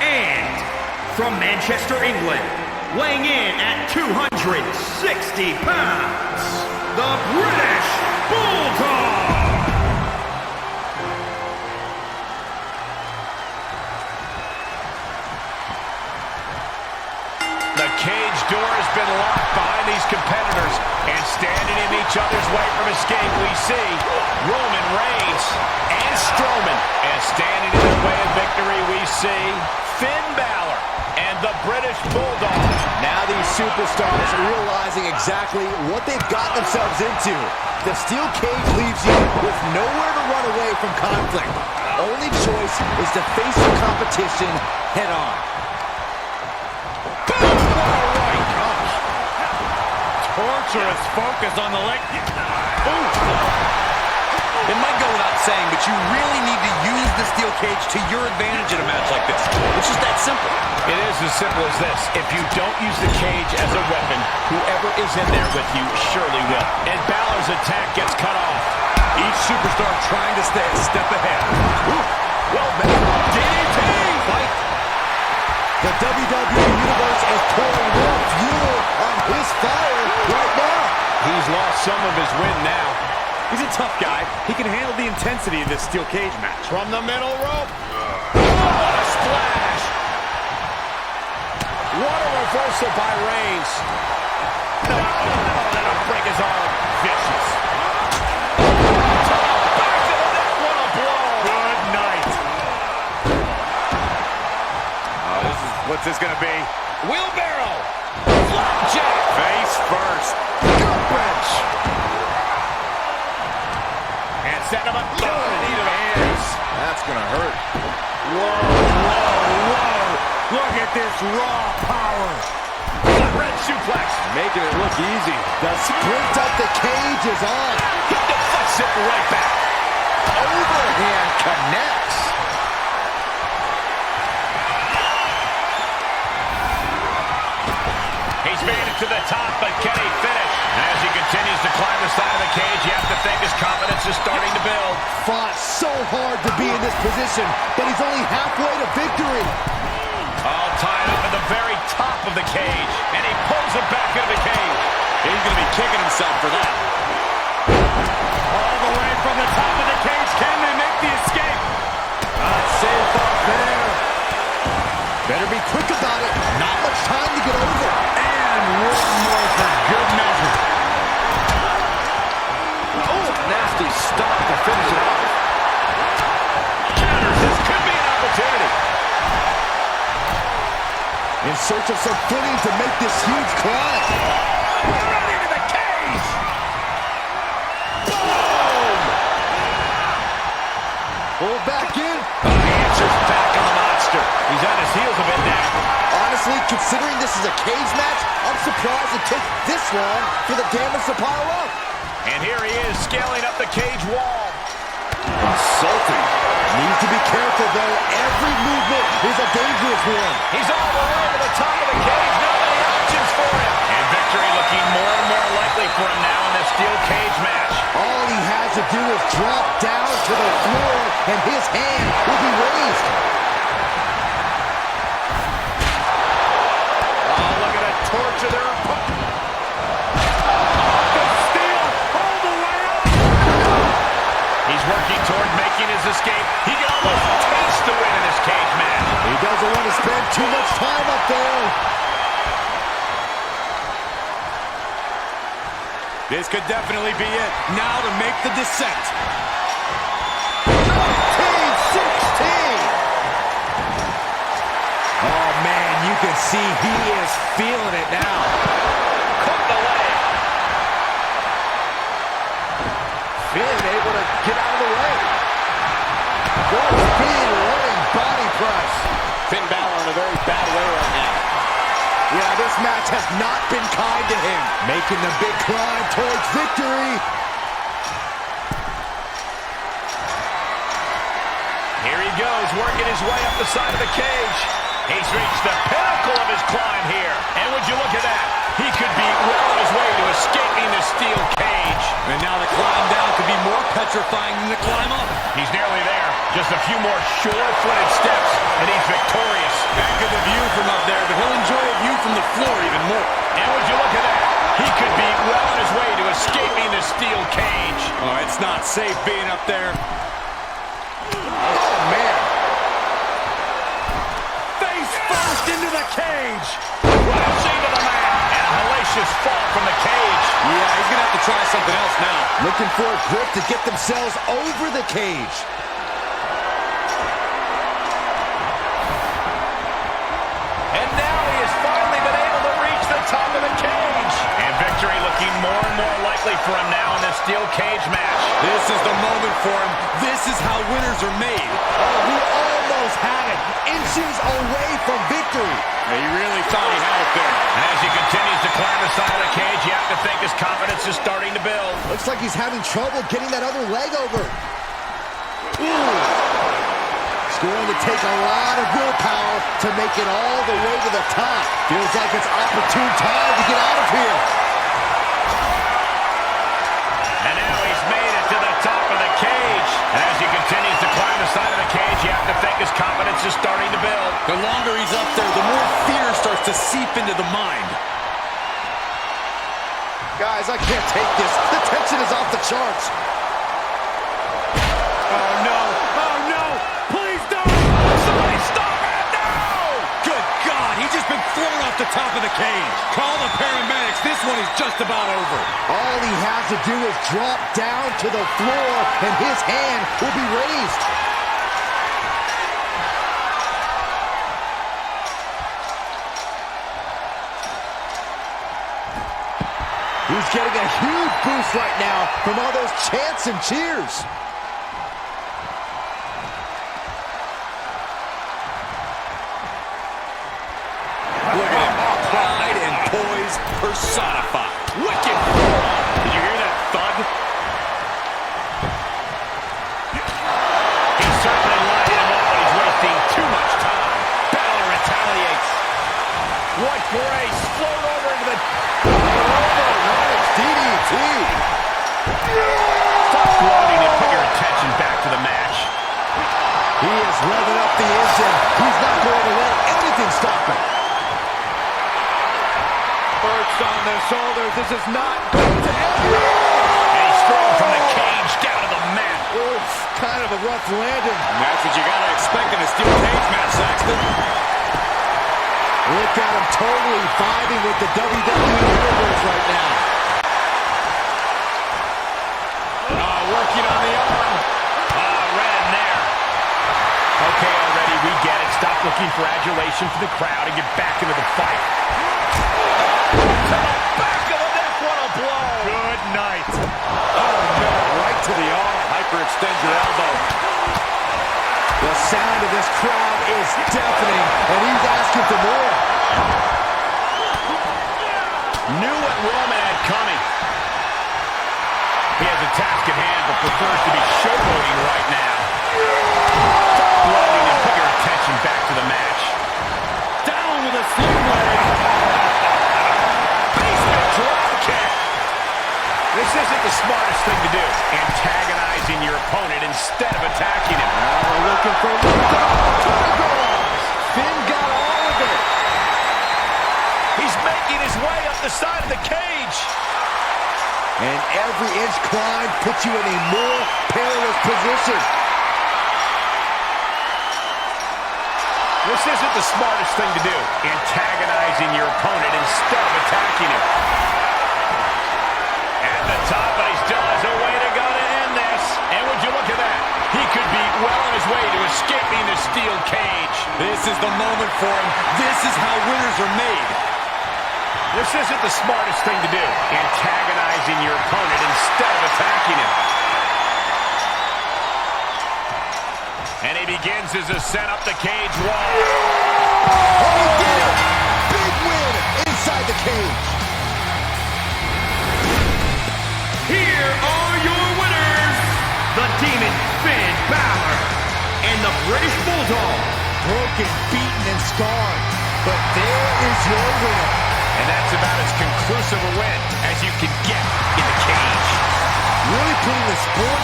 And from Manchester, England, weighing in at 260 pounds, the British Bulldog. The cage door has been locked behind these competitors, and standing in each other's way from escape, we see Roman Reigns and Strowman. And standing in their way of victory, we see Finn Balor and the British Bulldog. Now these superstars are realizing exactly what they've gotten themselves into. The steel cage leaves you with nowhere to run away from conflict. Only choice is to face the competition head on. Torturous focus on the leg. Ooh. It might go without saying, but you really need to use the steel cage to your advantage in a match like this. It's just that simple. It is as simple as this. If you don't use the cage as a weapon, whoever is in there with you surely will. And Balor's attack gets cut off. Each superstar trying to stay a step ahead. Ooh. Well, DDT! Fight. The WWE Universe is pouring more fuel on his fire right now. He's lost some of his wind now. He's a tough guy. He can handle the intensity of this steel cage match. From the middle rope. Oh, what a splash. What a reversal by Reigns. No, that'll break his arm. Vicious. Back to the neck. What a blow. Good night. What's this going to be? Wheelbarrow. Flapjack. Face first. Gut wrench. And set him up. Knee to the hands. That's going to hurt. Whoa, whoa, whoa. Look at this raw power. Gut wrench suplex. Making it look easy. The sprint up the cage is on. He deflects it right back. Overhand connects. He's made it to the top, but can he finish? And as he continues to climb the side of the cage, you have to think his confidence is starting to build. Fought so hard to be in this position, but he's only halfway to victory. All tied up at the very top of the cage, and he pulls him back into the cage. He's going to be kicking himself for that. All the way from the top of the cage, can they make the escape? Safe off there. Better be quick about it. Not much time to get over. And one more for good measure. Oh, nasty stop to finish it off. Counters, this could be an opportunity. In search of some footing to make this huge climb. Right into the cage. Boom! Pull back in. He answers back on the monster. He's on his heels a bit now. Honestly, considering this is a cage match, I'm surprised it took this long for the damage to pile up. And here he is scaling up the cage wall. Insulting. Needs to be careful, though. Every movement is a dangerous one. He's all the way to the top of the cage. Not many options for him. And victory looking more and more likely for him now in this steel cage match. All he has to do is drop down to the floor, and his hand will be raised. Oh, look at that torture their opponent. The steel all the way up. He's working toward making his escape. He can almost taste the win in this cage match. He doesn't want to spend too much time up there. This could definitely be it. Now to make the descent. 19-16. Oh, man, you can see he is feeling it now. Caught the leg. Finn able to get out of the way. Good speed, running body press. Finn Balor in a very bad way right now. Yeah, this match has not been kind to him. Making the big climb towards victory. Here he goes, working his way up the side of the cage. He's reached the pinnacle of his climb here. And would you look at that? He could be well on his way to escaping the steel cage. And now the climb down could be more petrifying than the climb up. He's nearly there. Just a few more sure-footed steps, and he's victorious. safe being up there. Oh, man. Face first into the cage. Crashing to the mat. And a hellacious fall from the cage. Yeah, he's going to have to try something else now. Looking for a grip to get themselves over the cage. And now he has finally been able to reach the top of the cage. And victory looking more and more likely for him now in this steel cage match. This is the moment for him. This is how winners are made. Oh, he almost had it. Inches away from victory. Yeah, he really thought he had it there. And as he continues to climb the side of the cage, you have to think his confidence is starting to build. Looks like he's having trouble getting that other leg over. Ooh. It's going to take a lot of willpower to make it all the way to the top. Feels like it's opportune time to get out of here. And now he's made it to the top of the cage. And as he continues to climb the side of the cage, you have to think his confidence is starting to build. The longer he's up there, the more fear starts to seep into the mind. Guys, I can't take this. The tension is off the charts. Oh, no. Oh, no. Please don't. Somebody stop it. No. Good God. He's just been thrown off the top of the cage. Call the paramedics. This one is just about over. All he has to do is drop down to the floor, and his hand will be raised. He's getting a huge boost right now from all those chants and cheers. Look at him. Pride and poise personified. Wicked forearm. Did you hear that thud? He's certainly lining him up, but he's wasting too much time. Balor retaliates. What grace. Float over into the... DDT. Stop floating and put your attention back to the match. He is revving up the engine. He's not going to let anything stop him. Perched on their shoulders. This is not going to end. And he's thrown from the cage down to the mat. Oof, kind of a rough landing. And that's what you got to expect in a steel cage match, Saxton. Look at him totally vibing with the WWE Universe right now. Working on the arm. Red in there. Okay, already, we get it. Stop looking for adulation from the crowd and get back into the fight. To the back of the neck, what a blow. Good night. Oh, no. Right to the arm. Hyperextend your elbow. The sound of this crowd is deafening, and he's asking for more. Knew what Roman had coming. He has a task at hand, but prefers to be showboating right now. Stop bloating and put your attention back to the match. Down with a sling leg. Basement drop kick. This isn't the smartest thing to do. Antagonizing your opponent instead of attacking him. Now we're looking for Finn got all of it. He's making his way up the side of the cage. And every inch climb puts you in a more perilous position. This isn't the smartest thing to do. Antagonizing your opponent instead of attacking him. At the top, but he still has a way to go to end this. And would you look at that? He could be well on his way to escaping the steel cage. This is the moment for him. This is how winners are made. This isn't the smartest thing to do. Antagonizing your opponent instead of attacking him. And he begins his ascent up the cage wall. Oh, he did it! Big win inside the cage. Here are your winners, the Demon Finn Balor and the British Bulldog. Broken, beaten, and scarred. But there is your winner. And that's about as conclusive a win as you can get in the cage. Really putting the sports